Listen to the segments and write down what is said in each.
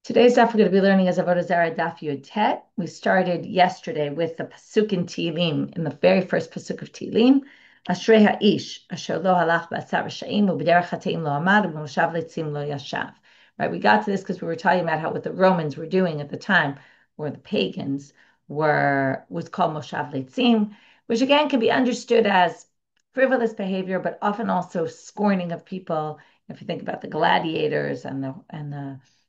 Today's daf we're going to be learning is Avodah Zarah daf Yud Tet. We started yesterday with the pasuk in Tehillim, in the very first pasuk of Tehillim. Ashrei ha'ish asher lo halach b'atzar r'sha'im u'b'derech hateim lo amad u'b'moshav leitzim lo yashav. Right, we got to this because we were talking about how what the Romans were doing at the time, or the pagans was called moshav leitzim, which again can be understood as frivolous behavior, but often also scorning of people. If you think about the gladiators and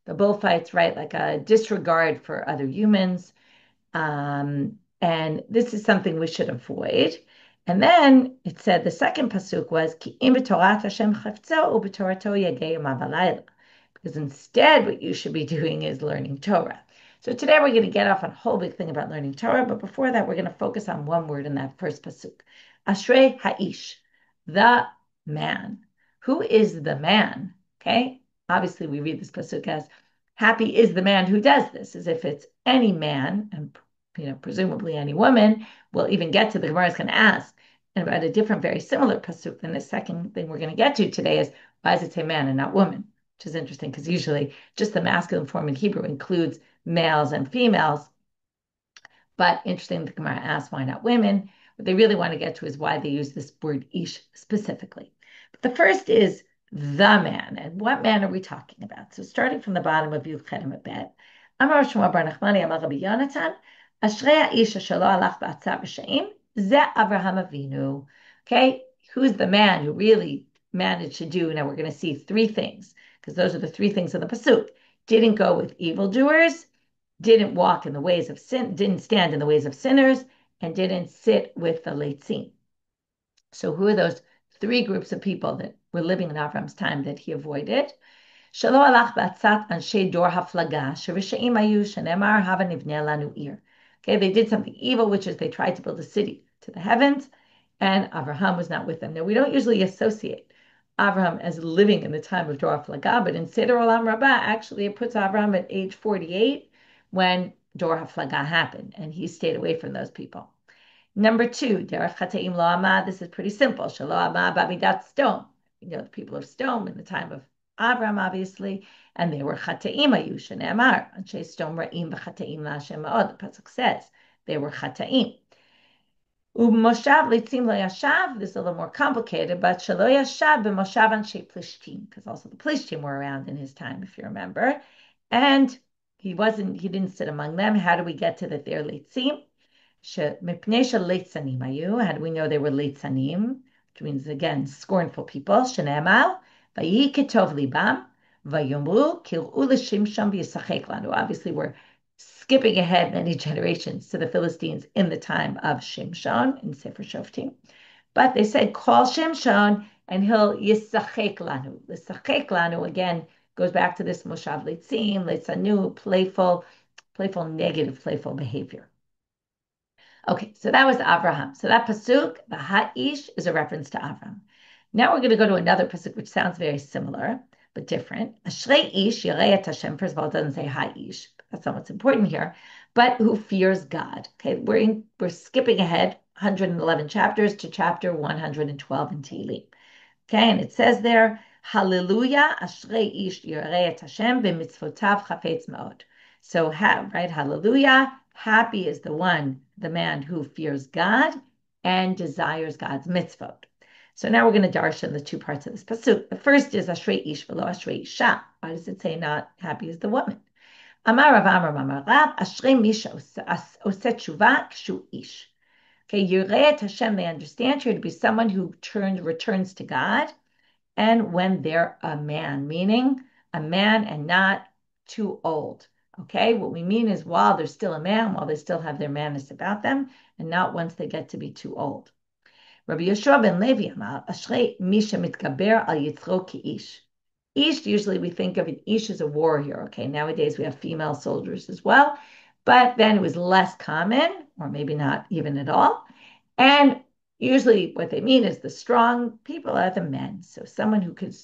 the bullfights, right? Like a disregard for other humans. And this is something we should avoid. And then it said the second pasuk was Ki im b'torat Hashem chavtzo u'b'torato yagei yamav halayla. Because instead, what you should be doing is learning Torah. So today we're going to get off on a whole big thing about learning Torah, but before that, we're going to focus on one word in that first pasuk. Ashrei ha'ish, the man. Who is the man? Okay, obviously we read this pasuk as happy is the man who does this, as if it's any man, and presumably any woman. We'll even get to the Gemara is going to ask and about a different, very similar pasuk. Then the second thing we're going to get to today is why does it say man and not woman? Which is interesting because usually just the masculine form in Hebrew includes males and females. But interesting, the Gemara asks why not women. What they really want to get to is why they use this word ish specifically. But the first is the man. And what man are we talking about? So starting from the bottom of Yud Chedim Bet, Amar Shmuel Bar Nachmani Amar Rabbi Yonantan, Ashrei Ish Asher Lo Halach B'Atzar V'She'im, Ze Avraham Avinu. Okay, who's the man who really managed to do? Now we're going to see three things, because those are the three things in the pasuk. Didn't go with evildoers, didn't walk in the ways of sin, didn't stand in the ways of sinners, and didn't sit with the leitzim. So who are those three groups of people that were living in Avraham's time that he avoided? Shelo alach b'atzat anshe dor haflaga, sherishaim ayu shenemar hava nivneh lanu ir. Okay, they did something evil, which is they tried to build a city to the heavens, and Avraham was not with them. Now, we don't usually associate Avraham as living in the time of Dor Haflaga, but in Seder Olam Rabbah, actually, it puts Avraham at age 48 when Dor Haflaga happened, and he stayed away from those people. Number two, Derech Chateim Lo Amad. This is pretty simple. Shelo Amad B'Amidat Stone. The people of Stone in the time of Avraham, obviously, and they were Chateim Ayu Shene'amar. Anshe Stone Ra'im V'Chateim LaHashem Ma'od. The pasuk says they were Chateim. Moshav leitzim lo yashav. This is a little more complicated, but shelo yashav b'moshav anshe plishtim, because also the plishtim were around in his time, if you remember, and he didn't sit among them. How do we get to that they're leitzim? Mipnei shel leitzanim ayu. How do we know they were leitzanim? Which means again scornful people. Shene'emar vayi ketov libam vayomru kil'u l'shimshon v'yisachek lanu. Obviously, we're skipping ahead many generations to the Philistines in the time of Shimshon in Sefer Shoftim. But they said, call Shimshon and he'll yisachek lanu. Yisachek lanu, again, goes back to this moshav leitzim, leitzanu, playful, negative, playful behavior. Okay, so that was Avraham. So that pasuk, the ha'ish, is a reference to Avraham. Now we're going to go to another pasuk, which sounds very similar, but different. Ashrei ish yirei et Hashem. First of all, it doesn't say ha'ish. That's not what's important here, but who fears God. Okay, we're skipping ahead 111 chapters to chapter 112 in Tehillim. Okay, and it says there, Hallelujah, Ashrei ish yirei et Hashem v'mitzvotav chafetz ma'od. So, right, Hallelujah, happy is the man who fears God and desires God's mitzvot. So now we're going to darshan the two parts of this pasuk. The first is Ashrei ish v'lo Ashrei isha. Why does it say not happy is the woman? Amar Rav Amar Rav, Ashrei misha oset tshuva kshu ish. Okay, Yirei Hashem, they understand here to be someone who returns to God, and when they're a man, meaning a man and not too old. Okay, what we mean is while they're still a man, while they still have their manness about them, and not once they get to be too old. Rabbi Yeshua ben Levi Amar, Ashrei misha mitgaber al yitzro ki ish. Ish, usually we think of an ish as a warrior. Okay, nowadays we have female soldiers as well, but then it was less common, or maybe not even at all. And usually what they mean is the strong people are the men. So someone who could,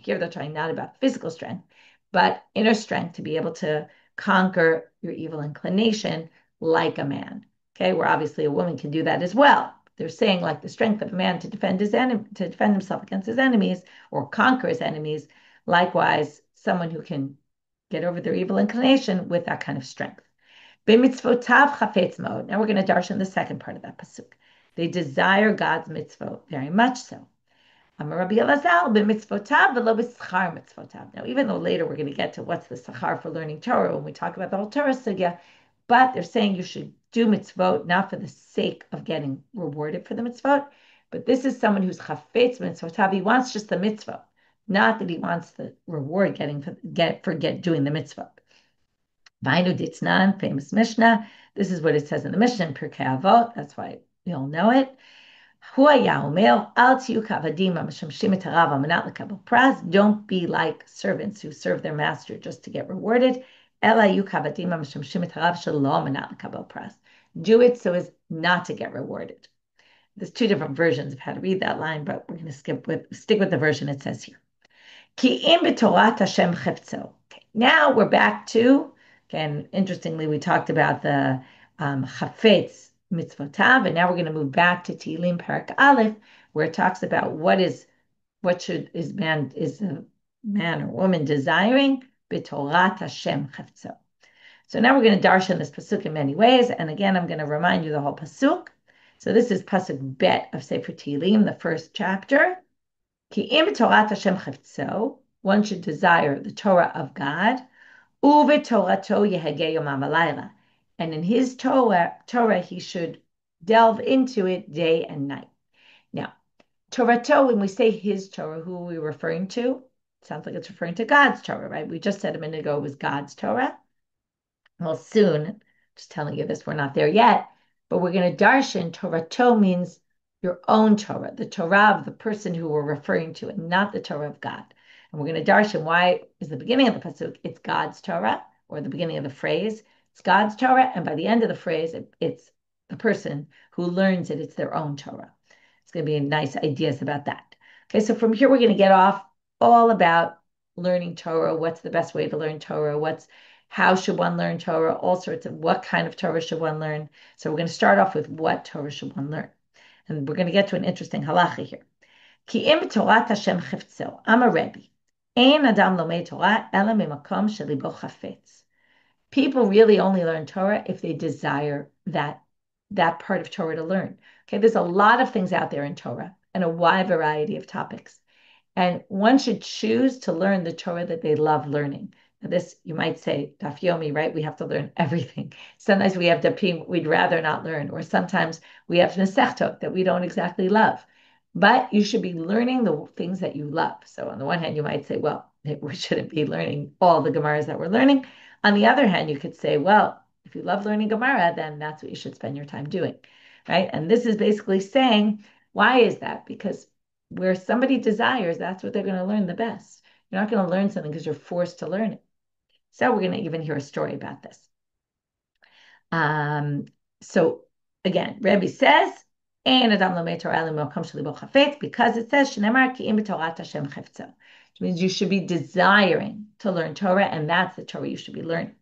here they're talking not about physical strength, but inner strength to be able to conquer your evil inclination like a man. Okay, where obviously a woman can do that as well. They're saying like the strength of a man to defend himself against his enemies or conquer his enemies. Likewise, someone who can get over their evil inclination with that kind of strength. B'mitzvotav chafetz mod. Now we're going to darshan the second part of that pasuk. They desire God's mitzvot very much so. Rabbi Elazar b'mitzvotav v'lo b'schar mitzvotav. Now, even though later we're going to get to what's the schar for learning Torah when we talk about the whole Torah sugya, but they're saying you should do mitzvot not for the sake of getting rewarded for the mitzvot, but this is someone who's chafetz mitzvotav. He wants just the mitzvah, not that he wants the reward doing the mitzvah. Vainu Ditznan, famous Mishnah. This is what it says in the Mishnah in Pirkei Avot. That's why we all know it. Don't be like servants who serve their master just to get rewarded. Do it so as not to get rewarded. There's two different versions of how to read that line, but we're going to stick with the version it says here. Now we're back to, again, interestingly, we talked about the chafetz mitzvotav, and now we're going to move back to Tehillim Parak Aleph, where it talks about is a man or woman desiring b'torat Hashem chafetzo. So now we're going to darshan this pasuk in many ways, and again, I'm going to remind you the whole pasuk. So this is pasuk bet of Sefer Tehillim, the first chapter. Ki im Torat Hashem chafetzo, one should desire the Torah of God, uve Torato yehegeh yomam v'layla, and in his Torah he should delve into it day and night. Now, Torato, when we say his Torah, who are we referring to? It sounds like it's referring to God's Torah, right? We just said a minute ago it was God's Torah. Well, soon, just telling you this, we're not there yet, but we're going to darshan. Torato means your own Torah, the Torah of the person who we're referring to, and not the Torah of God. And we're going to darshan why is the beginning of the pasuk, it's God's Torah, or the beginning of the phrase, it's God's Torah, and by the end of the phrase, it's the person who learns it, it's their own Torah. It's going to be nice ideas about that. Okay, so from here, we're going to get off all about learning Torah, what's the best way to learn Torah, how should one learn Torah, all sorts of what kind of Torah should one learn. So we're going to start off with what Torah should one learn. And we're going to get to an interesting halacha here. Ki im Torat Hashem chiftzo, I'm a Rebbi. Ein adam lomei Torah ela mimakom shelibo chafetz. People really only learn Torah if they desire that part of Torah to learn. Okay, there's a lot of things out there in Torah and a wide variety of topics. And one should choose to learn the Torah that they love learning. Now this, you might say, Daf Yomi, right? We have to learn everything. Sometimes we have Dafim we'd rather not learn, or sometimes we have Nesechtot that we don't exactly love. But you should be learning the things that you love. So on the one hand, you might say, well, we shouldn't be learning all the Gemaras that we're learning. On the other hand, you could say, well, if you love learning Gemara, then that's what you should spend your time doing, right? And this is basically saying, why is that? Because where somebody desires, that's what they're going to learn the best. You're not going to learn something because you're forced to learn it. So we're going to even hear a story about this. So again, Rebbi says, because it says, which means you should be desiring to learn Torah, and that's the Torah you should be learning.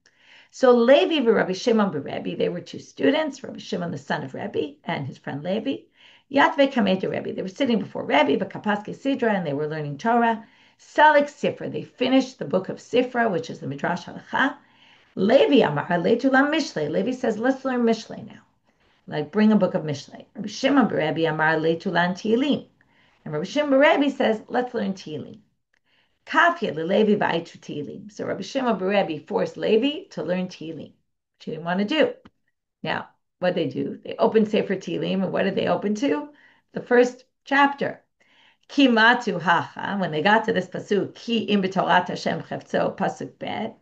So Levi and Rabbi Shimon Rebbi, they were two students, Rabbi Shimon, the son of Rebbi, and his friend Levi. Yatve Kamei Rebbi, they were sitting before Rebbi, V'kapaske Sidra, and they were learning Torah. Salik Sifra, they finished the book of Sifra, which is the Midrash Halacha. Levi Amar, Leitulam Mishlei. Levi says, let's learn Mishlei now. Like, bring a book of Mishlei. Rabbi Shimon Rebbi Amar, Leitulan Tehillim. And Rabbi Shimon Rebbi says, let's learn Tehillim. Kafya Levi Vaitu Tehillim. So Rabbi Shimon Rebbi forced Levi to learn Tehillim, which he didn't want to do. Now, what they do? They open Sefer Tehillim, and what did they open to? The first chapter. Kimatu hacha. When they got to this pasuk, Ki im b'torat Hashem chefzo, pasuk bet,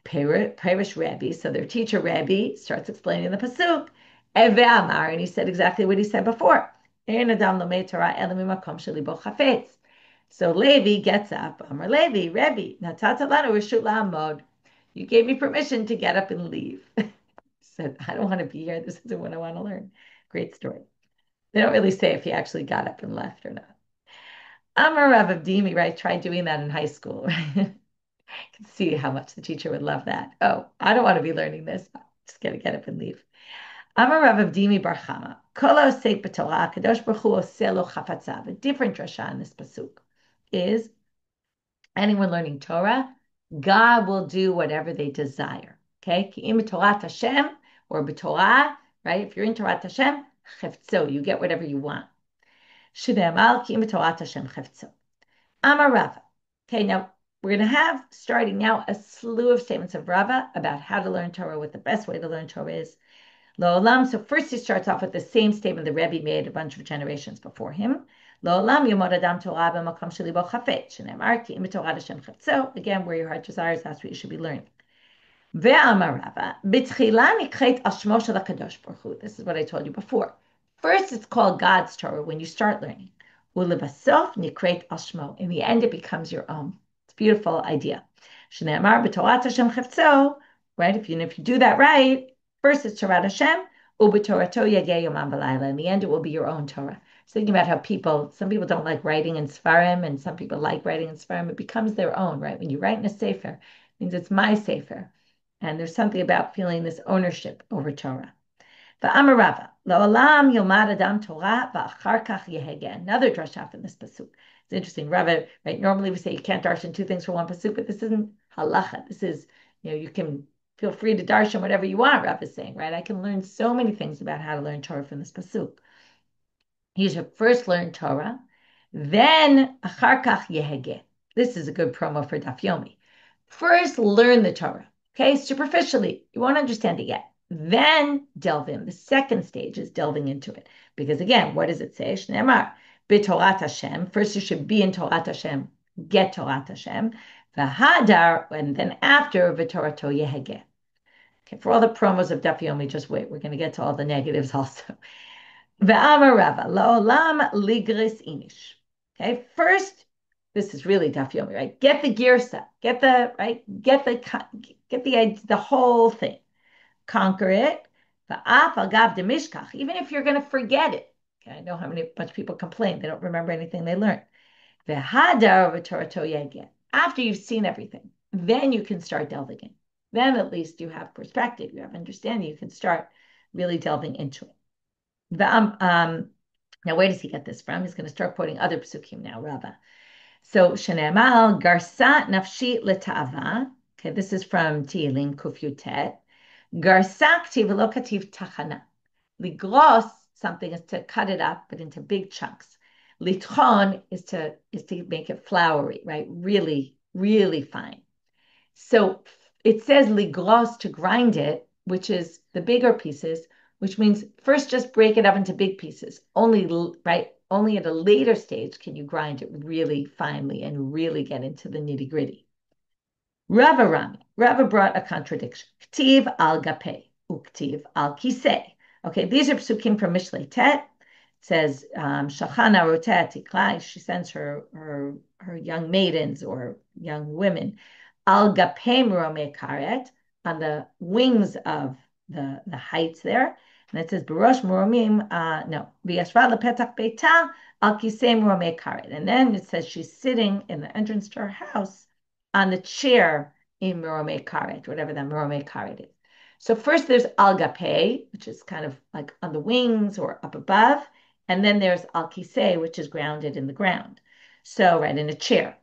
Perish Rebbi. So their teacher Rebbi starts explaining the pasuk. Eve Amar, and he said exactly what he said before. Ein adam lomei Torah ela mimakom shelibo chafetz. So Levi gets up. Amar Levi, Rebbi, natata lanu reshut la'amod. You gave me permission to get up and leave. Said, I don't want to be here. This isn't what I want to learn. Great story. They don't really say if he actually got up and left or not. Amar Rav Avdimi, right? Tried doing that in high school. Right? You can see how much the teacher would love that. Oh, I don't want to be learning this. I'm just going to get up and leave. Amar Rav Avdimi Bar Chama. Kol ha'osek b'Torah, Kadosh Baruch Hu oseh lo chafatzav. A different drasha in this pasuk is anyone learning Torah God will do whatever they desire. Okay? Ki im Torat Hashem or b'Torah, right? If you're in Torat Hashem, chefzo, you get whatever you want. Shne'emar ki im Torat Hashem chefzo. Amar Rava. Okay, now we're going to have, starting now, a slew of statements of Rava about how to learn Torah, what the best way to learn Torah is. Lo'olam. So first he starts off with the same statement the Rebbi made a bunch of generations before him. Lo'olam yomod adam Torah b'makom shelibo chafetz. Shne'emar ki im Torat Hashem chefzo. Again, where your heart desires, that's what you should be learning. Ve'amar Rava, b'tchila nikret al shmo shel HaKadosh Baruch Hu. This is what I told you before. First, it's called God's Torah when you start learning. Ulevasof nikret al shmo. In the end, it becomes your own. It's a beautiful idea. Shne'emar b'torat Hashem chefzo. Right? If you do that right, first it's Torah Hashem, u'b'torato yageh yomam v'layla. In the end, it will be your own Torah. So thinking about how some people don't like writing in Sfarim, and some people like writing in Sfarim. It becomes their own, right? When you write in a sefer, it means it's my sefer. And there's something about feeling this ownership over Torah. V'amar Rava, la'olam yomad adam Torah v'achar kach yehege. Another drasha from this pasuk. It's interesting. Rava, right? Normally we say you can't darshan two things for one pasuk, but this isn't halacha. This is, you can feel free to darshan whatever you want. Rava is saying, right? I can learn so many things about how to learn Torah from this pasuk. You should first learn Torah, then achar kach yehege. This is a good promo for Daf Yomi. First, learn the Torah. Okay, superficially, you won't understand it yet. Then delve in. The second stage is delving into it. Because again, what does it say? Shne'emar, b'Torat Hashem. First, you should be in Torat Hashem. Get Torat Hashem. V'hadar, and then after, v'Torato yehege. Okay, for all the promos of Daf Yomi, just wait. We're going to get to all the negatives also. Ve'amar Rava, la'olam ligris inish. Okay, first, this is really Daf Yomi, right? Get the girsa, get the whole thing, conquer it. Va'af agav demishkach, even if you're going to forget it. Okay, I know bunch of people complain they don't remember anything they learned. Ve'hadar v'torato yegeh. After you've seen everything, then you can start delving in. Then at least you have perspective, you have understanding. You can start really delving into it. Now, where does he get this from? He's going to start quoting other psukim now, Rava. So, Shene'emal, Garsa nafshi leta'ava. Okay, this is from Tehillim, Kuf Yutet. Garsa ktiv v'lo kativ tachana. Ligros, something is to cut it up, but into big chunks. Litchon is to make it floury, right? Really, really fine. So it says ligros, to grind it, which is the bigger pieces, which means first just break it up into big pieces. Only at a later stage can you grind it really finely and really get into the nitty-gritty. Rava brought a contradiction. Ktiv al gapei, uktiv al kisei. Okay, these are psukim from Mishlei Tet. It says, Shachana rotet tiklai, she sends her young maidens or young women, al gapei meromei karet, on the wings of the heights there. And it says, Barosh Moromim, V'yashva lepetach beita al kisei moromei karet. And then it says she's sitting in the entrance to her house on the chair in moromei karet, whatever that moromei karet is. So first there's al gapei, which is kind of like on the wings or up above. And then there's al kisei, which is grounded in the ground. So right in a chair.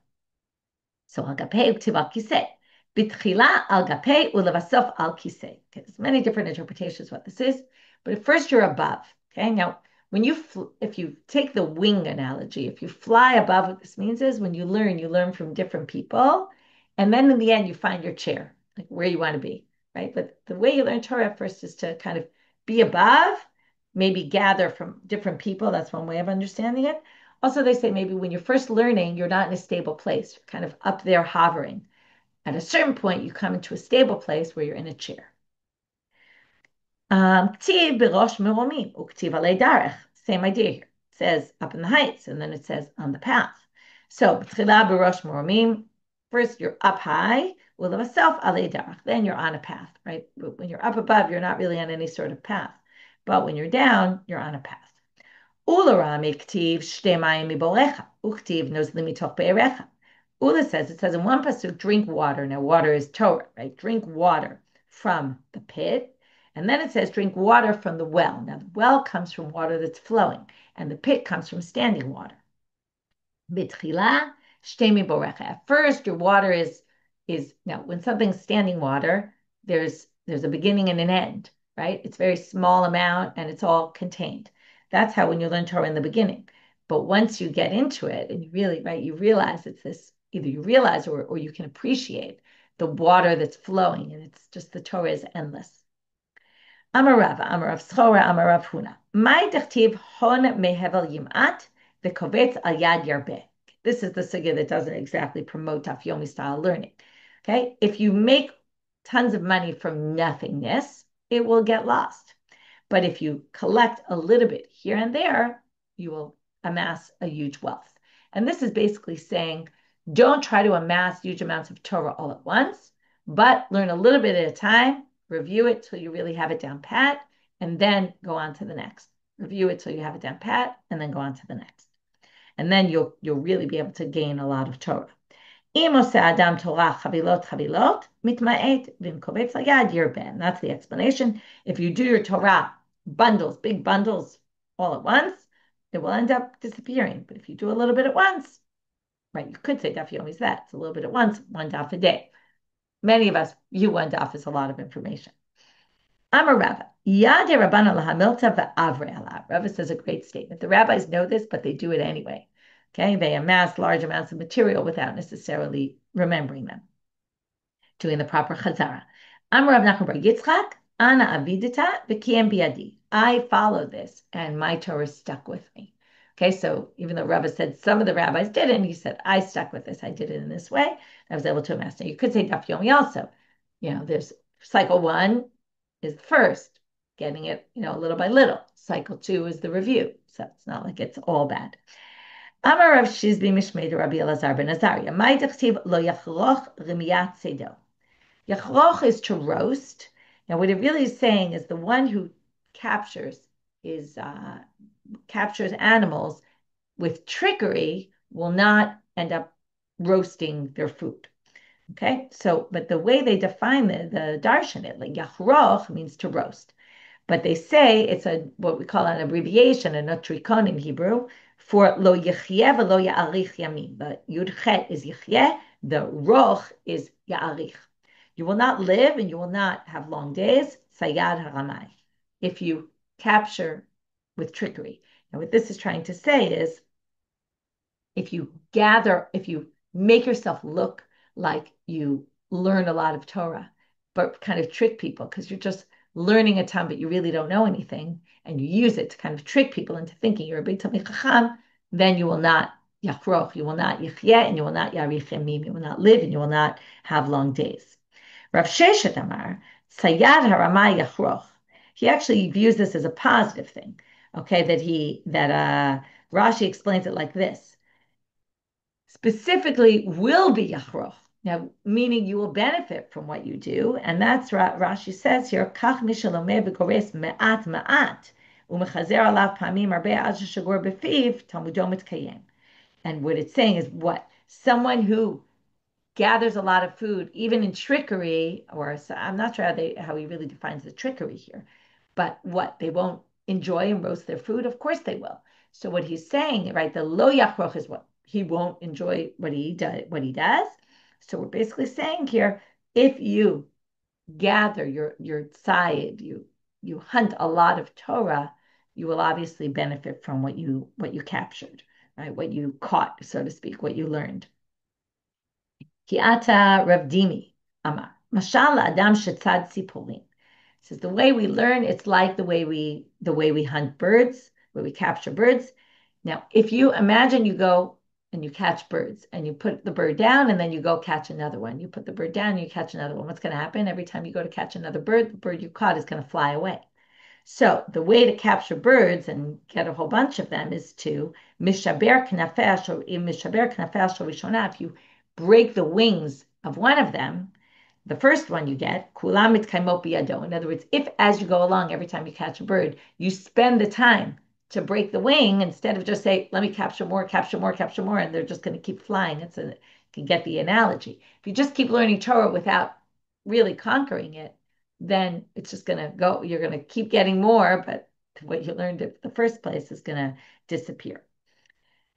So al gapei uktiv al kisei. Bitchila al gapei ulevasof al kisei. Okay, there's many different interpretations what this is. But at first you're above. Okay, now if you take the wing analogy, if you fly above, what this means is when you learn from different people, and then in the end you find your chair, like where you want to be, right? But the way you learn Torah first is to kind of be above, maybe gather from different people. That's one way of understanding it. Also, they say maybe when you're first learning, you're not in a stable place. You're kind of up there hovering. At a certain point, you come into a stable place where you're in a chair. Ktiv b'rosh meromim, uktiv alei darech. Same idea here. It says up in the heights, and then it says on the path. So, b'tchila b'rosh meromim, first you're up high, ulevasof alei darech. Then you're on a path, right? When you're up above, you're not really on any sort of path. But when you're down, you're on a path. Ularami ktiv shtei mayim miborecha, uktiv nozlim mitoch be'erecha. Ula says, it says in one pasuk, drink water. Now, water is Torah, right? Drink water from the pit. And then it says, drink water from the well. Now, the well comes from water that's flowing, and the pit comes from standing water. Bitchila shtei miborecha. At first, your water is is now when something's standing water, there's a beginning and an end, right? It's very small amount and it's all contained. That's how when you learn Torah in the beginning. But once you get into it and you really, right, you realize it's this, either you realize or you can appreciate the water that's flowing, and it's just the Torah is endless. Amar Rava, Amar Rav Schora, Amar Rav Huna. My dechtiv hon mehevel yimat v'kovetz al yad yarbeh. This is the sugya that doesn't exactly promote Yomi style learning. Okay, if you make tons of money from nothingness, it will get lost. But if you collect a little bit here and there, you will amass a huge wealth. And this is basically saying, don't try to amass huge amounts of Torah all at once, but learn a little bit at a time, review it till you really have it down pat, and then go on to the next. Review it till you have it down pat, and then go on to the next. And then you'll really be able to gain a lot of Torah. That's the explanation. If you do your Torah bundles, big bundles all at once, it will end up disappearing. But if you do a little bit at once, right, you could say daf yomi is that. It's a little bit at once, one daf a day. Many of us view one daf as a lot of information. Amar Rava, Yade Rabbanan lahamilta va'avrei. Rava says a great statement. The rabbis know this, but they do it anyway. Okay, they amass large amounts of material without necessarily remembering them, doing the proper chazara. Amar Rav Nachman bar Yitzchak, Ana avidita v'kiyem biadi. I follow this, and my Torah stuck with me. Okay, so even though Rava said some of the rabbis didn't, he said, I stuck with this. I did it in this way. I was able to amass. Now, you could say daf yomi also. There's cycle 1 is the first, getting it, little by little. Cycle 2 is the review. So it's not like it's all bad. Amar Rav Shizbi Mishmei Rabbi Elazar ben Azariah. My dechtiv lo yachroch remiyat sedo. Yachroch is to roast. Now, what it really is saying is the one who captures captures animals with trickery will not end up roasting their food. Okay, so but the way they define the darshan, like yachroch means to roast, but they say it's what we call an abbreviation, a notrikon in Hebrew, for lo yichyeh v'lo ya'arich yamim. The yud chet is yichyeh, the roch is ya'arich. You will not live and you will not have long days. Sayad haramai. If you capture with trickery. Now, what this is trying to say is, if you make yourself look like you learn a lot of Torah, but kind of trick people because you're just learning a ton, but you really don't know anything, and you use it to kind of trick people into thinking you're a big Talmid Chacham, then you will not yachroch, you will not yichyeh, and you will not yarich yamim, you will not live, and you will not have long days. Rav Sheshet Amar, Sayad Haramai Yachroch. He actually views this as a positive thing. Okay, that Rashi explains it like this. Specifically, will be Yachroch. Now, meaning you will benefit from what you do, and that's what Rashi says here. Kach mishalomeh v'gores me'at ma'at u'mechazer alav pamim arbeh ad sheshagor befiv talmudo mitkayem. And what it's saying is what someone who gathers a lot of food, even in trickery, or I'm not sure how he really defines the trickery here, but what, they won't enjoy and roast their food? Of course they will. So what he's saying, right, the lo yachroch is what he won't enjoy what he does. So we're basically saying here, if you gather your tzayid, you hunt a lot of Torah, you will obviously benefit from what you captured, right? What you caught, so to speak, what you learned. Kiata Ravdimi Amar. Mashal Adam Shetzad Sipolim. Says the way we learn, it's like the way we hunt birds, where we capture birds. Now, if you imagine you go and you catch birds and you put the bird down and then you go catch another one. You put the bird down and you catch another one. What's going to happen? Every time you go to catch another bird, the bird you caught is going to fly away. So the way to capture birds and get a whole bunch of them is to mishaber knafesh or mishaber knafesh rishona. If you break the wings of one of them, the first one you get, kulam mitkaimot biyado. In other words, if as you go along, every time you catch a bird, you spend the time to break the wing instead of just say, let me capture more, and they're just going to keep flying. You can get the analogy. If you just keep learning Torah without really conquering it, then it's just going to go, you're going to keep getting more, but what you learned at the first place is going to disappear.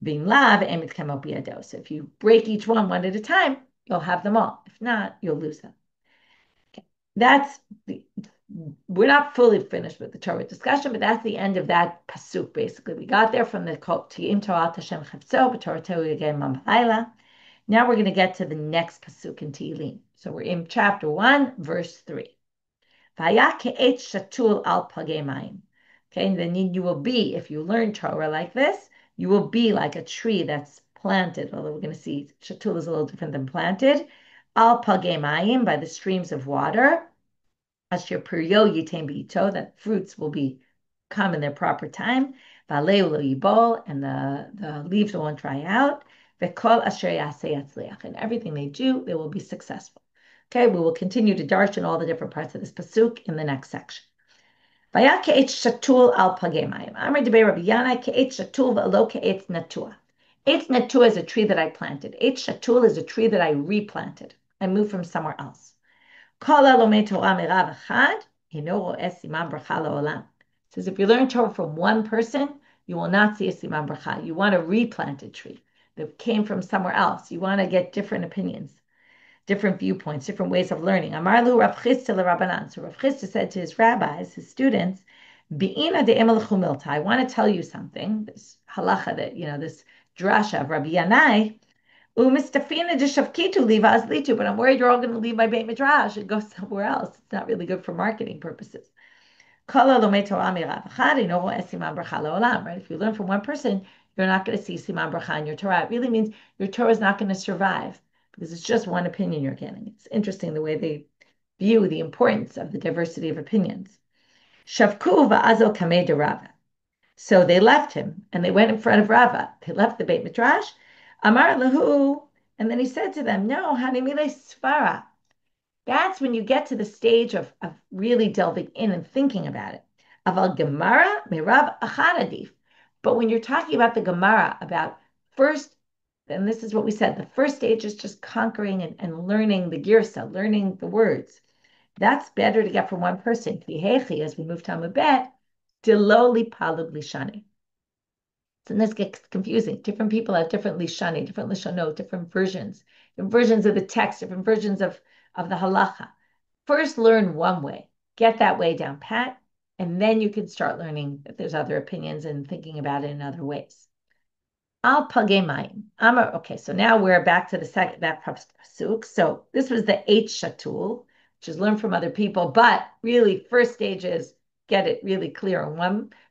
Being lav, so if you break each one at a time, you'll have them all. If not, you'll lose them. Okay. That's the, we're not fully finished with the Torah discussion, but that's the end of that pasuk. Basically, we got there from the Ti'im Torah Hashem Chavtzo b'Torah again Mambaila. Now we're going to get to the next pasuk in Tehillim. So we're in chapter 1, verse 3. Vaya ke'et shatul al pagei mayim. Okay, and then you will be, if you learn Torah like this, you will be like a tree that's planted, although we're going to see shatul is a little different than planted, al pagei mayim, by the streams of water, asher piryo yitem b'ito, that fruits will be come in their proper time, v'aleu lo yibol, and the leaves won't dry out, v'kol asher yaseh yatzliach, and everything they do, they will be successful. Okay, we will continue to darshan all the different parts of this pasuk in the next section. Vaya ke'et shatul al pagei mayim. Amar debei Rabbi Yana ke'et shatul v'lo ke'et natua. Eitz natua is a tree that I planted. Eitz shatul is a tree that I replanted. I moved from somewhere else. Kol halomed Torah merav echad eno ro'eh siman bracha la'olam. It says if you learn Torah from one person, you will not see a siman bracha. You want a replanted tree that came from somewhere else. You want to get different opinions, different viewpoints, different ways of learning. Amarlu Rav Chisda Rabbanan. So Rav Chisda said to his rabbis, his students, Be'ina de milta. I want to tell you something. This halacha that, this drasha of Rabbi Yanai, Umistafina de shavkitu liva aslitu, but I'm worried you're all going to leave my Beit Midrash and go somewhere else. It's not really good for marketing purposes. Right? If you learn from one person, you're not going to see siman bracha in your Torah. It really means your Torah is not going to survive because it's just one opinion you're getting. It's interesting the way they view the importance of the diversity of opinions. Shavku va'azo kamei de Rava. So they left him and they went in front of Rava. They left the Beit Midrash. Amar lahu, and then he said to them, "No, hanimile svara." That's when you get to the stage of really delving in and thinking about it. Aval Gemara merav achadadif. But when you're talking about the Gemara, about first, and this is what we said, the first stage is just conquering and learning the girsa, learning the words. That's better to get from one person. As we move to Amabet, deloli palug lishani. So this gets confusing. Different people have different lishani, different lishonot, different versions of the text, different versions of the halacha. First, learn one way, get that way down pat, and then you can start learning that there's other opinions and thinking about it in other ways. Al pagei mayim. Okay, so now we're back to that pasuk. So this was the H shatul, which is learn from other people, but really first stage is get it really clear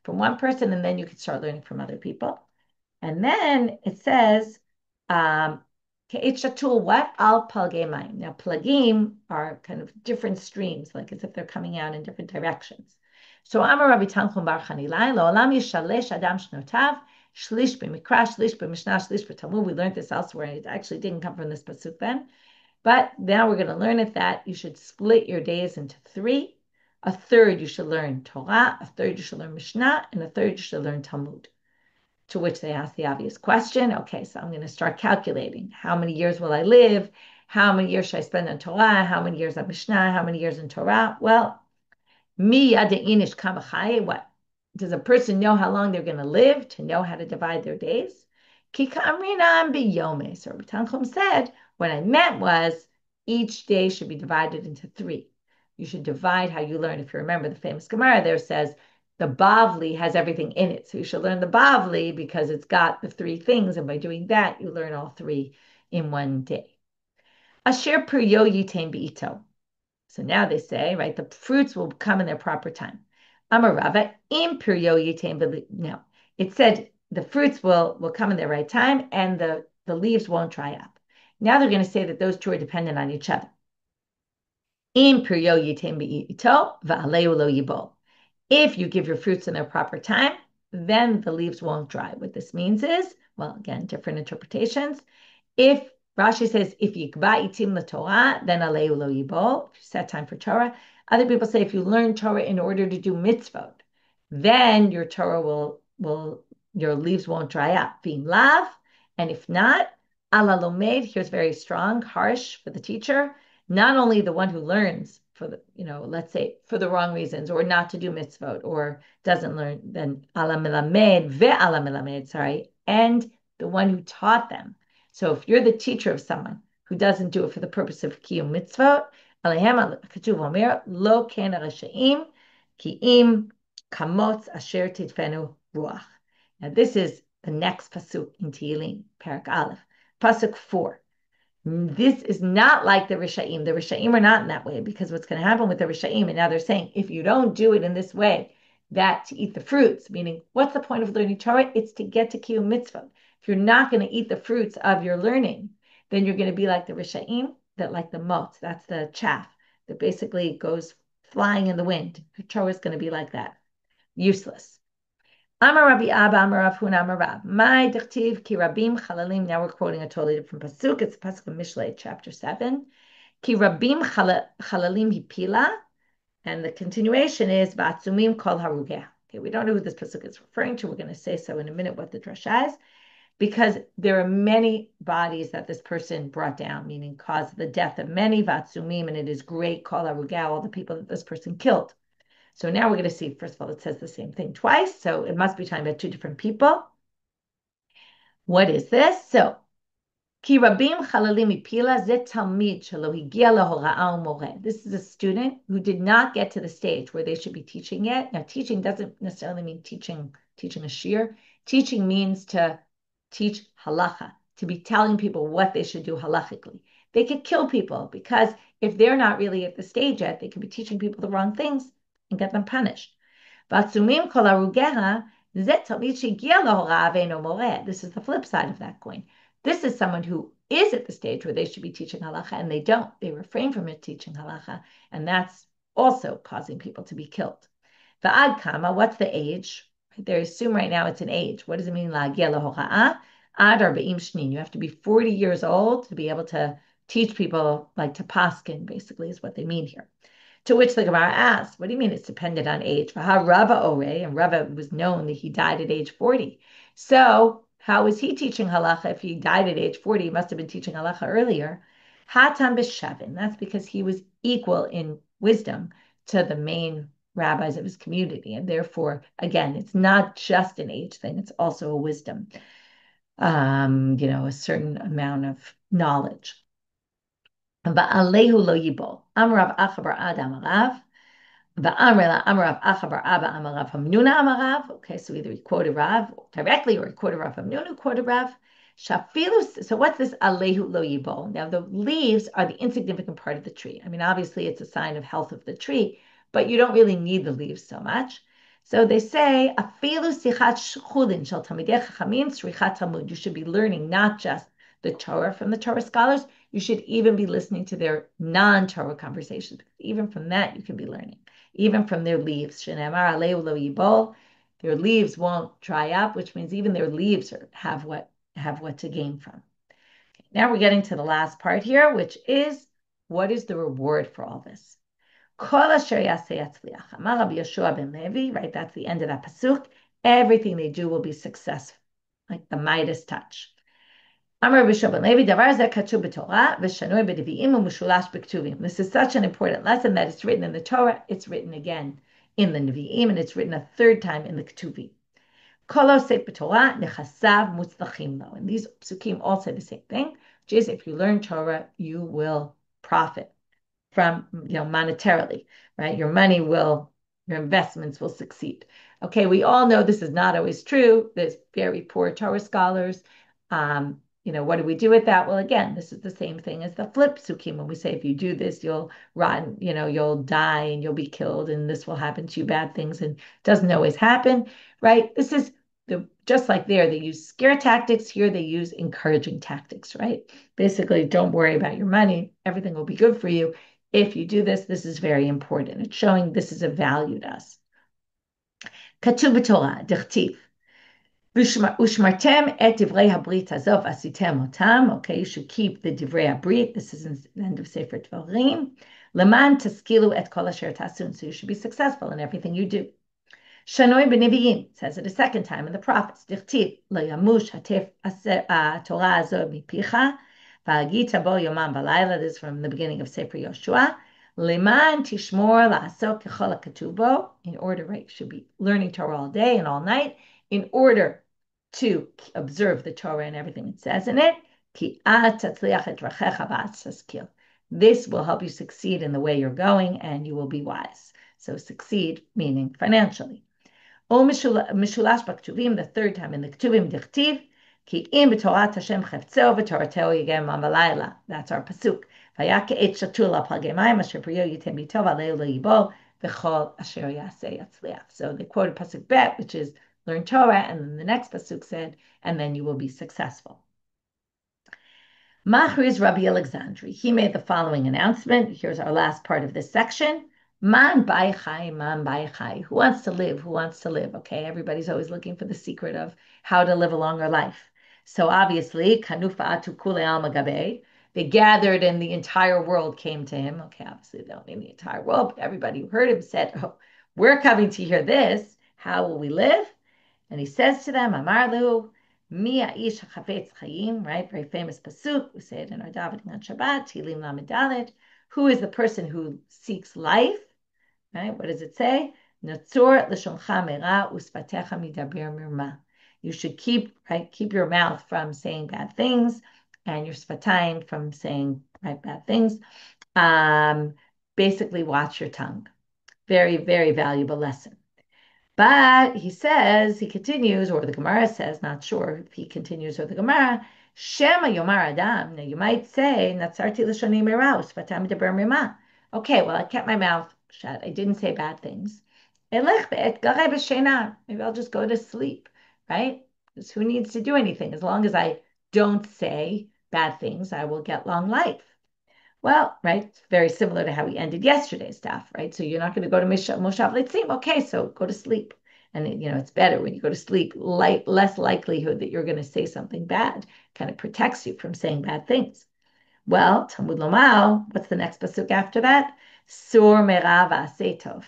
from one person, and then you can start learning from other people. And then it says, Shatul, what? Al palgei mayim. Now, plagim are kind of different streams, like as if they're coming out in different directions. So, Amar Rabbi Tanchum bar Chanilai, Lo'olam yishalesh adam shnotav, shlish b'mikra, shlish b'mishnah, shlish b'talmud. We learned this elsewhere, and it actually didn't come from this pasuk then. But now we're going to learn it that you should split your days into 3. A third you should learn Torah, a third you should learn Mishnah, and a third you should learn Talmud. To which they ask the obvious question. Okay, so I'm going to start calculating. How many years will I live? How many years should I spend on Torah? How many years on Mishnah? How many years in Torah? Well, mi yadeinish kamachai. What? Does a person know how long they're going to live to know how to divide their days? Ki kamrinam biyomi. So Rabbi Tanchum said, what I meant was each day should be divided into 3. You should divide how you learn. If you remember the famous Gemara there says, the Bavli has everything in it. So you should learn the Bavli because it's got the 3 things. And by doing that, you learn all 3 in one day. Asher piryo yitem b'ito. So now they say, right, the fruits will come in their proper time. Amar Rava, im piryo yitem b'ito. No, it said the fruits will come in their right time and the leaves won't dry up. Now they're going to say that those 2 are dependent on each other. Im piryo yitem b'ito v'aleu lo yibol. If you give your fruits in their proper time, then the leaves won't dry. What this means is, well, again, different interpretations. If Rashi says, if yikba itim la Torah, then aleu lo yibol, if you set time for Torah. Other people say if you learn Torah in order to do mitzvot, then your Torah your leaves won't dry up. V'im lav, and if not, ala lomed, here's very strong, harsh for the teacher. Not only the one who learns for the, let's say for the wrong reasons, or not to do mitzvot, or doesn't learn, then ala melamed and the one who taught them. So if you're the teacher of someone who doesn't do it for the purpose of kiyum mitzvot. Alehem katuv omer lo ken harashaim ki im kamotz asher tidfenu ruach. Now this is the next pasuk in Tehillim, Parak Aleph, pasuk 4. This is not like the Rishaim. The Rishaim are not in that way, because what's going to happen with the Rishaim, and now they're saying, if you don't do it in this way, that to eat the fruits, meaning what's the point of learning Torah? It's to get to kiyum mitzvah. If you're not going to eat the fruits of your learning, then you're going to be like the Rishaim, that like the mot, that's the chaff that basically goes flying in the wind. Torah is going to be like that, useless. Amar Rabbi Abba, Amar Rav Huna, Amar Rav. My dechtiv ki rabim chalalim. Now we're quoting a totally different pasuk. It's the pasuk of Mishlei, chapter 7. Ki rabim chalalim hipila. And the continuation is va'atzumim kol harugeh. Okay, we don't know who this pasuk is referring to. We're going to say so in a minute what the drasha is, because there are many bodies that this person brought down, meaning caused the death of many, va'atzumim, and it is great kol harugeh, all the people that this person killed. So now we're going to see, first of all, it says the same thing twice, so it must be talking about two different people. What is this? So, Ki rabim chalalim mipila ze talmid shelo higia lahora'ah umoreh. This is a student who did not get to the stage where they should be teaching yet. Now, teaching doesn't necessarily mean teaching a shiur. Teaching means to teach halacha, to be telling people what they should do halachically. They could kill people, because if they're not really at the stage yet, they could be teaching people the wrong things and get them punished. This is the flip side of that coin. This is someone who is at the stage where they should be teaching halacha, and they don't. They refrain from it teaching halacha, and that's also causing people to be killed. Va'ad kama, what's the age? They assume right now it's an age. What does it mean? La'agia lahora'ah? Ad arba'im shnin. You have to be 40 years old to be able to teach people, like to paskin, basically, is what they mean here. To which the Gemara asked, what do you mean it's dependent on age? Rava ore, and Rava was known that he died at age 40. So how is he teaching halacha if he died at age 40? He must have been teaching halacha earlier. Hatam b'shavin. That's because he was equal in wisdom to the main rabbis of his community. And therefore, again, it's not just an age thing. It's also a wisdom, a certain amount of knowledge. Va'alehu lo yibol. Amrav achabar adam arav. Va'amrela amrav achabar abba amarav hamnuna amarav. Okay, so either he quoted Rav directly or he quoted Rav Hamnuna, quoted Rav. Shafilus. So what's this alehu lo yibol? Now the leaves are the insignificant part of the tree. I mean, obviously it's a sign of health of the tree, but you don't really need the leaves so much. So they say, afilu sichat chulin shel talmidei chachamim tzrichat Talmud. You should be learning not just the Torah from the Torah scholars, you should even be listening to their non-Torah conversations. Even from that, you can be learning. Even from their leaves. Shenemar aleu lo yibol. Their leaves won't dry up, which means even their leaves have what to gain from. Okay, now we're getting to the last part here, which is, what is the reward for all this? Kol asher yaseh yatzliach. Amar Rabbi Yeshua ben Levi, right? That's the end of that pasuk. Everything they do will be successful, like the Midas touch. This is such an important lesson that it's written in the Torah, it's written again in the Nevi'im, and it's written a third time in the Ketuvim. And these psukim all say the same thing, which is if you learn Torah, you will profit from, monetarily, right? Your investments will succeed. Okay, we all know this is not always true. There's very poor Torah scholars. What do we do with that? Well, again, this is the same thing as the flip psukim. When we say, if you do this, you'll rot, you'll die and you'll be killed and this will happen to you, bad things, and it doesn't always happen, right? This is just like there, they use scare tactics. Here they use encouraging tactics, right? Basically, don't worry about your money. Everything will be good for you. If you do this, this is very important. It's showing this is a value to us. Katuv b'Torah, dichtiv. Ushmartem et divrei habrit hazov asitem otam. Okay, you should keep the divrei habrit. This is in the end of Sefer Dvarim. Leman taskilu et kol asher tasun. So you should be successful in everything you do. Shanoi b'nevi'im, says it a second time in the prophets. Dichtiv lo yamush hatef Torah hazov mipicha v'agita bo yomam v'layla. This is from the beginning of Sefer Yoshua. Leman tishmor la'asok kechol ha'katubo. In order, right, you should be learning Torah all day and all night in order to observe the Torah and everything it says in it. Ki at tatzliach et drachecha v'at taskil. This will help you succeed in the way you're going, and you will be wise. So succeed, meaning financially. O mishulash b'ktuvim, the third time in the ktuvim dichtiv, ki im b'torat Hashem cheftzeo v'torateo yigem v'layla. That's our pasuk. Vayake et shatul plagei mayim asher priyo yitem bitov alei leyibo v'chol asher yaseh yatzliach. So they quoted pasuk bet, which is learn Torah, and then the next pasuk said, and then you will be successful. Machriz Rabbi Alexandri. He made the following announcement. Here's our last part of this section. Man bai chai, man bai chai. Who wants to live? Who wants to live? Okay, everybody's always looking for the secret of how to live a longer life. So obviously, kanufa atu kule alma gabe. They gathered and the entire world came to him. Okay, obviously they don't mean the entire world, but everybody who heard him said, oh, we're coming to hear this. How will we live? And he says to them, Amar lu, Mi ha'ish hachafetz chayim, right? Very famous pasuk. We say it in our davening on Shabbat, Tehillim lamed dalet. Who is the person who seeks life? Right? What does it say? Natzor l'shoncha meira uspatecha midaber mirma. You should keep your mouth from saying bad things, and your sfatayim from saying bad things. Basically, watch your tongue. Very, very valuable lesson. But he says, he continues, or the Gemara says, not sure if he continues or the Gemara, Shema Yomar Adam. Now you might say, Natsarti l'shoni meraus, v'tam deber mima. Okay, well, I kept my mouth shut. I didn't say bad things. Maybe I'll just go to sleep, right? Because who needs to do anything? As long as I don't say bad things, I will get long life. Well, right, it's very similar to how we ended yesterday's stuff, right? So you're not going to go to Moshav Leitzim. Okay, so go to sleep. And it's better when you go to sleep, less likelihood that you're going to say something bad. Kind of protects you from saying bad things. Well, Talmud Lomao, what's the next pasuk after that? Sur Merah v'aseh tov.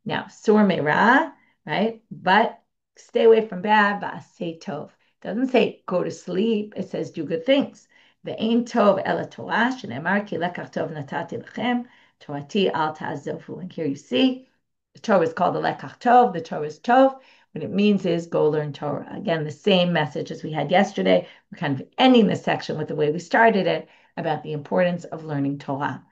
Now, Sur Merah, right? But stay away from bad, v'aseh tov. Doesn't say go to sleep. It says do good things. Ve'ein tov ela Torah, shenemar ki lekach tov natati lechem, Torati al ta'azofu. And here you see, the Torah is called the lekach tov. The Torah is tov. What it means is go learn Torah. Again, the same message as we had yesterday. We're kind of ending this section with the way we started it, about the importance of learning Torah.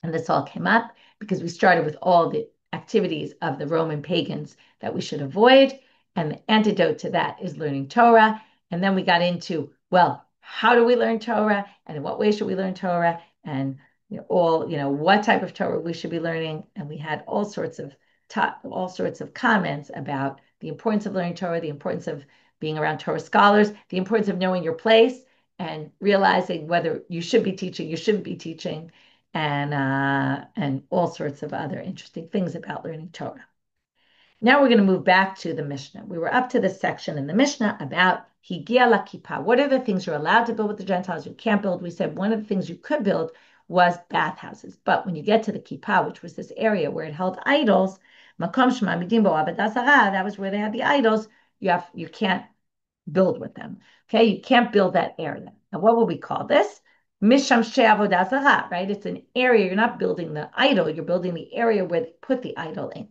And this all came up because we started with all the activities of the Roman pagans that we should avoid. And the antidote to that is learning Torah. And then we got into, well, how do we learn Torah? And in what way should we learn Torah? And what type of Torah we should be learning. And we had all sorts of comments about the importance of learning Torah, the importance of being around Torah scholars, the importance of knowing your place, and realizing whether you should be teaching, you shouldn't be teaching, and all sorts of other interesting things about learning Torah. Now we're going to move back to the Mishnah. We were up to this section in the Mishnah about Higia la Kippah. What are the things you're allowed to build with the Gentiles you can't build? We said one of the things you could build was bathhouses. But when you get to the Kippah, which was this area where it held idols, Makom Shema Bo Avodah Zarah, that was where they had the idols, you can't build with them. Okay, you can't build that area. Now, what will we call this? Misham Avodah Zarah, right? It's an area, you're not building the idol, you're building the area where they put the idol in.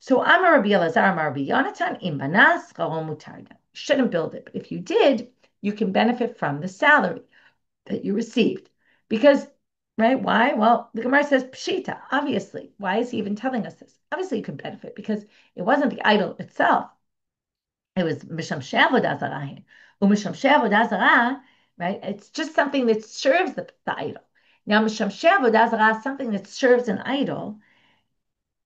So Amar Rabbi Elazar, Amar Rabbi Yonantan, Imbanas, Mutarda. You shouldn't build it, but if you did, you can benefit from the salary that you received. Because, right, why? Well, the Gemara says Pshita, obviously. Why is he even telling us this? Obviously, you can benefit because it wasn't the idol itself. It was Misham Avodah Zarah. Misham Avodah Zarah, right? It's just something that serves the idol. Now, Misham Avodah Zarah is something that serves an idol.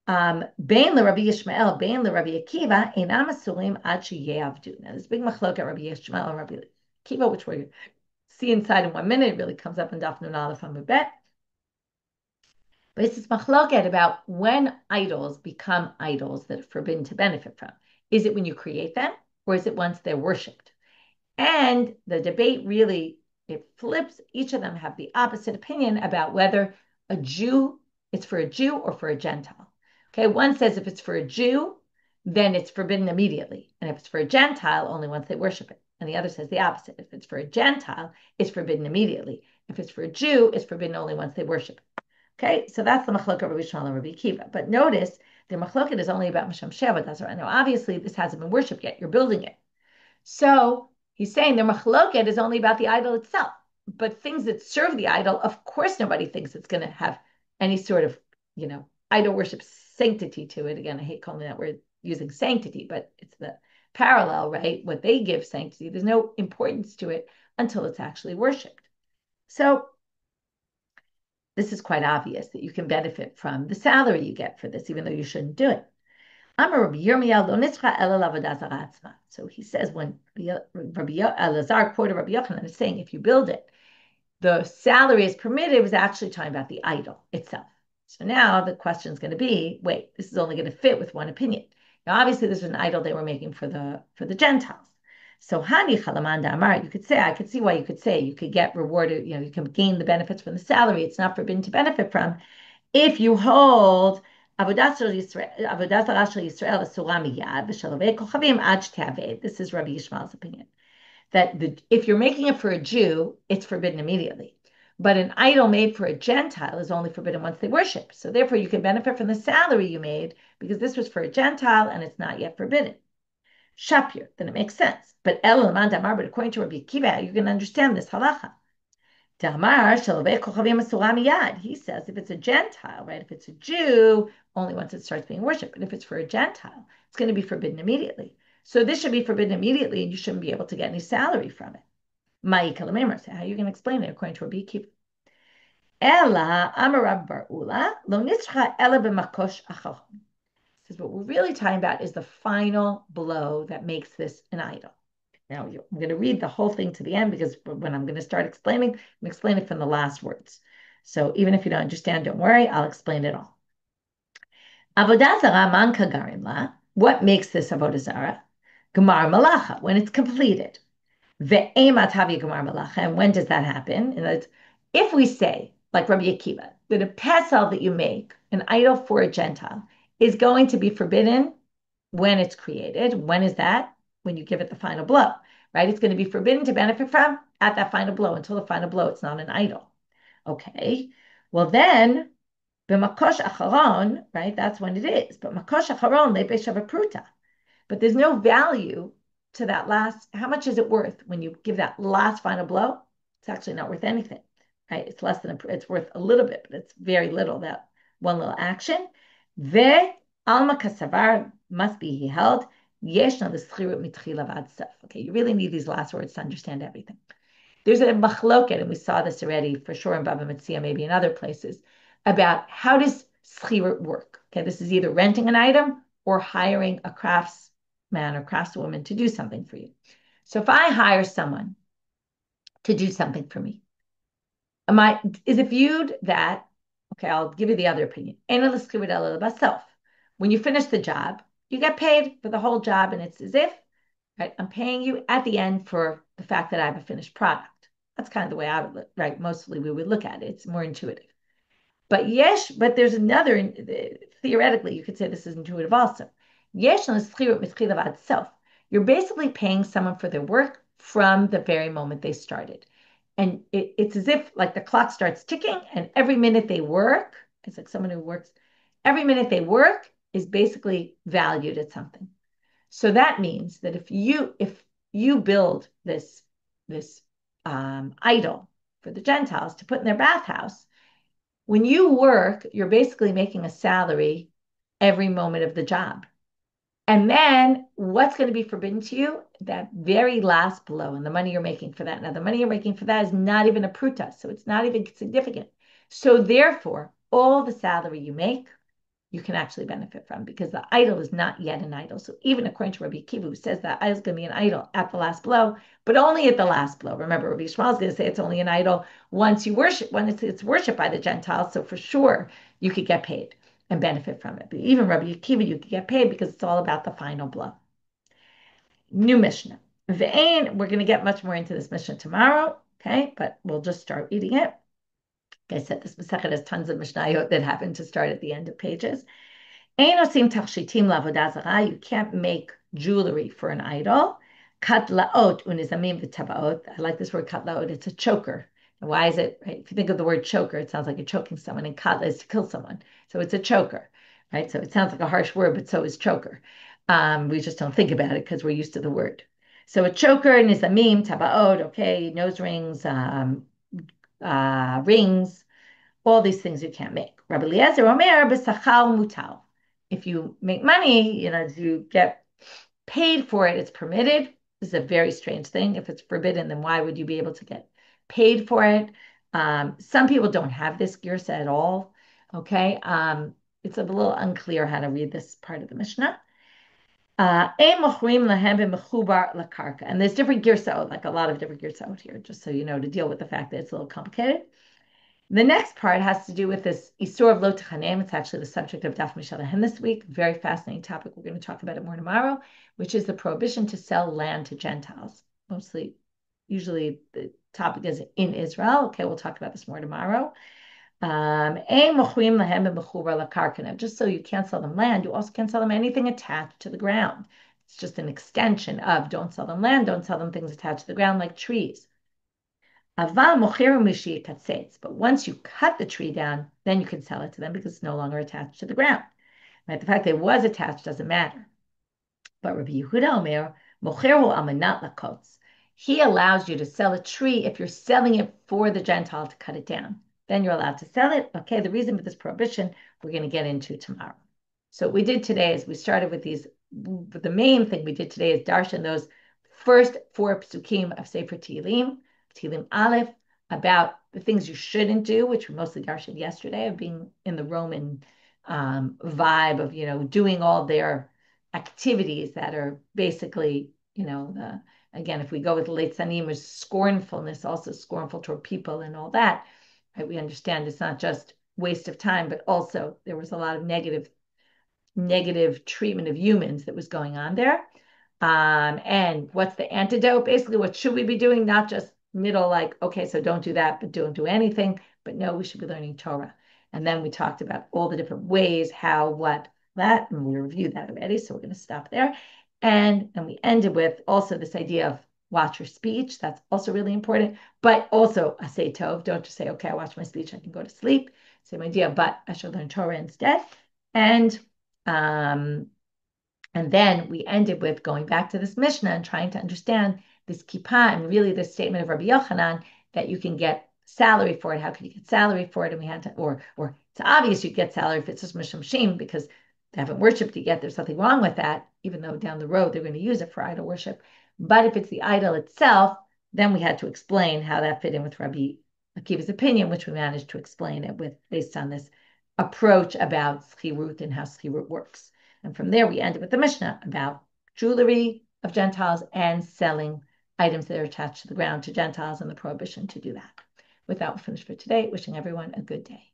Bein Rabbi Yishmael, Bein Rabbi Akiva, Einam Asurim ad sheyavdu. Now, there's a big machlok at Rabbi Yishmael and Rabbi Akiva, which we'll see inside in 1 minute. It really comes up in Daf Nun Aleph Amud Bet. But it's this machloket about when idols become idols that are forbidden to benefit from. Is it when you create them, or is it once they're worshipped? And the debate really, it flips. Each of them have the opposite opinion about whether it's for a Jew or for a Gentile. Okay, one says if it's for a Jew, then it's forbidden immediately. And if it's for a Gentile, only once they worship it. And the other says the opposite. If it's for a Gentile, it's forbidden immediately. If it's for a Jew, it's forbidden only once they worship it. Okay, so that's the machloket of Rabbi Yishmael and Rabbi Akiva. But notice, the machloket is only about Misham Avodah Zarah. Now, obviously, this hasn't been worshipped yet. You're building it. So He's saying the machloket is only about the idol itself, but things that serve the idol, of course, nobody thinks it's going to have any sort of, idol worship sanctity to it. Again, I hate calling that word using sanctity, but it's the parallel, right? What they give sanctity, there's no importance to it until it's actually worshipped. So this is quite obvious that you can benefit from the salary you get for this, even though you shouldn't do it. So he says when Rabbi Elazar quoted Rabbi Yochanan is saying if you build it, the salary is permitted. It was actually talking about the idol itself. So now the question is going to be, wait, this is only going to fit with one opinion. Now, obviously, this was an idol they were making for the Gentiles. So Hani Chalamanda Amar, you could say, I could see why you could say you could get rewarded, you can gain the benefits from the salary. It's not forbidden to benefit from if you hold Avodah Zarah Shel Yisrael Asura Miyad V'Shalavei Kochavim Ad Shtaved. This is Rabbi Yishmael's opinion. That if you're making it for a Jew, it's forbidden immediately. But an idol made for a Gentile is only forbidden once they worship. So therefore, you can benefit from the salary you made because this was for a Gentile and it's not yet forbidden. Shapir, then it makes sense. But but according to Rabbi Akiva, you can understand this halacha. He says if it's a Gentile, right? If it's a Jew, only once it starts being worshipped. But if it's for a Gentile, it's going to be forbidden immediately. So this should be forbidden immediately, and you shouldn't be able to get any salary from it. So how are you going to explain it according to Rabbi Akiva? Ella Amarab Barula Lo Nitzcha Ella b'makosh achal. Says what we're really talking about is the final blow that makes this an idol. Now, I'm going to read the whole thing to the end because when I'm going to start explaining, I'm explaining from the last words. So even if you don't understand, don't worry, I'll explain it all. Avodah Zarah man kagarim la. What makes this Avodah Zarah? Gemar malacha, when it's completed. Ve'emat havi gemar malacha. And when does that happen? And if we say, like Rabbi Akiva, that a pesel that you make, an idol for a Gentile, is going to be forbidden when it's created. When is that? When you give it the final blow, right? It's going to be forbidden to benefit from at that final blow. Until the final blow, it's not an idol. Okay. Well, then, b'makosh acharon, right? That's when it is. But makosh acharon lebeshav pruta. But there's no value to that last. How much is it worth when you give that last final blow? It's actually not worth anything, right? It's less than it's worth a little bit, but it's very little. That one little action. Ve alma kasavar must be held. Okay, you really need these last words to understand everything. There's a machloket, and we saw this already for sure in Bava Metzia, maybe in other places, about how does schirut work. Okay, this is either renting an item or hiring a craftsman or craftswoman to do something for you. So if I hire someone to do something for me, is it viewed that, okay, I'll give you the other opinion. When you finish the job, you get paid for the whole job, and it's as if, right, I'm paying you at the end for the fact that I have a finished product. That's kind of the way I would look, right? Mostly we would look at it. It's more intuitive. But yes, but there's another, theoretically, you could say this is intuitive also. Yes, you're basically paying someone for their work from the very moment they started. And it's as if like the clock starts ticking and every minute they work, it's like someone who works, every minute they work is basically valued at something. So that means that if you build this idol for the Gentiles to put in their bathhouse, when you work, you're basically making a salary every moment of the job. And then what's going to be forbidden to you? That very last blow and the money you're making for that. Now, the money you're making for that is not even a pruta, so it's not even significant. So therefore, all the salary you make, you can actually benefit from because the idol is not yet an idol. So even according to Rabbi Akiva, who says that idol is going to be an idol at the last blow, but only at the last blow. Remember, Rabbi Yishmael is going to say it's only an idol once you worship, when it's worshipped by the Gentiles. So for sure, you could get paid and benefit from it. But even Rabbi Akiva, you could get paid because it's all about the final blow. New Mishnah. Ve'ain, we're going to get much more into this Mishnah tomorrow, okay? But we'll just start reading it. Like I said, this Masechet has tons of Mishnayot that happen to start at the end of pages. You can't make jewelry for an idol. Katlaot unizamim v'tavaot. I like this word katlaot. It's a choker. And why is it? Right? If you think of the word choker, it sounds like you're choking someone, and katla is to kill someone. So it's a choker, right? So it sounds like a harsh word, but so is choker. We just don't think about it because we're used to the word. So a choker, nizamim, tabaot, okay, nose rings, rings, all these things you can't make. Rabbi Eliezer Omer b'sachal mutal. If you make money, you get paid for it, it's permitted. This is a very strange thing. If it's forbidden, then why would you be able to get paid for it? Some people don't have this girsa at all. Okay. It's a little unclear how to read this part of the Mishnah. And there's different girsaot, like a lot of different girsaot here, just so you know, to deal with the fact that it's a little complicated. The next part has to do with this Isur of Lo Techanem. It's actually the subject of Daf Mishalahem this week. Very fascinating topic. We're going to talk about it more tomorrow, which is the prohibition to sell land to Gentiles. Usually the topic is in Israel. Okay, we'll talk about this more tomorrow. Just so you can't sell them land, you also can't sell them anything attached to the ground. It's just an extension of don't sell them land, don't sell them things attached to the ground like trees. But once you cut the tree down, then you can sell it to them because it's no longer attached to the ground. Right? The fact that it was attached doesn't matter. But Rabbi Yehuda Omer, mocheru amanat lakotz. He allows you to sell a tree if you're selling it for the Gentile to cut it down. Then you're allowed to sell it. Okay, the reason for this prohibition we're going to get into tomorrow. So what we did today is we started with these. The main thing we did today is darshan those first 4 psukim of Sefer Tehillim, Tehillim Aleph, about the things you shouldn't do, which we mostly darshan yesterday, of being in the Roman vibe of, doing all their activities that are basically, again, if we go with the late Sanim, is scornfulness, also scornful toward people and all that. Right? We understand it's not just waste of time, but also there was a lot of negative treatment of humans that was going on there. And what's the antidote? Basically, what should we be doing? Not just middle, like, okay, so don't do that, but don't do anything. But no, we should be learning Torah. And then we talked about all the different ways, how, what, that, and we reviewed that already. So we're going to stop there. And we ended with also this idea of watch your speech. That's also really important. But also asay tov. Don't just say, okay, I watch my speech, I can go to sleep. Same idea, but I should learn Torah instead. And then we ended with going back to this Mishnah and trying to understand this kippah and really this statement of Rabbi Yochanan that you can get salary for it. How can you get salary for it? And we had to, or it's obvious you get salary if it's just misham shim because they haven't worshipped it yet. There's nothing wrong with that, even though down the road they're going to use it for idol worship. But if it's the idol itself, then we had to explain how that fit in with Rabbi Akiva's opinion, which we managed to explain it with based on this approach about schirut and how schirut works. And from there, we ended with the Mishnah about jewelry of Gentiles and selling items that are attached to the ground to Gentiles and the prohibition to do that. With that, we'll finish for today. Wishing everyone a good day.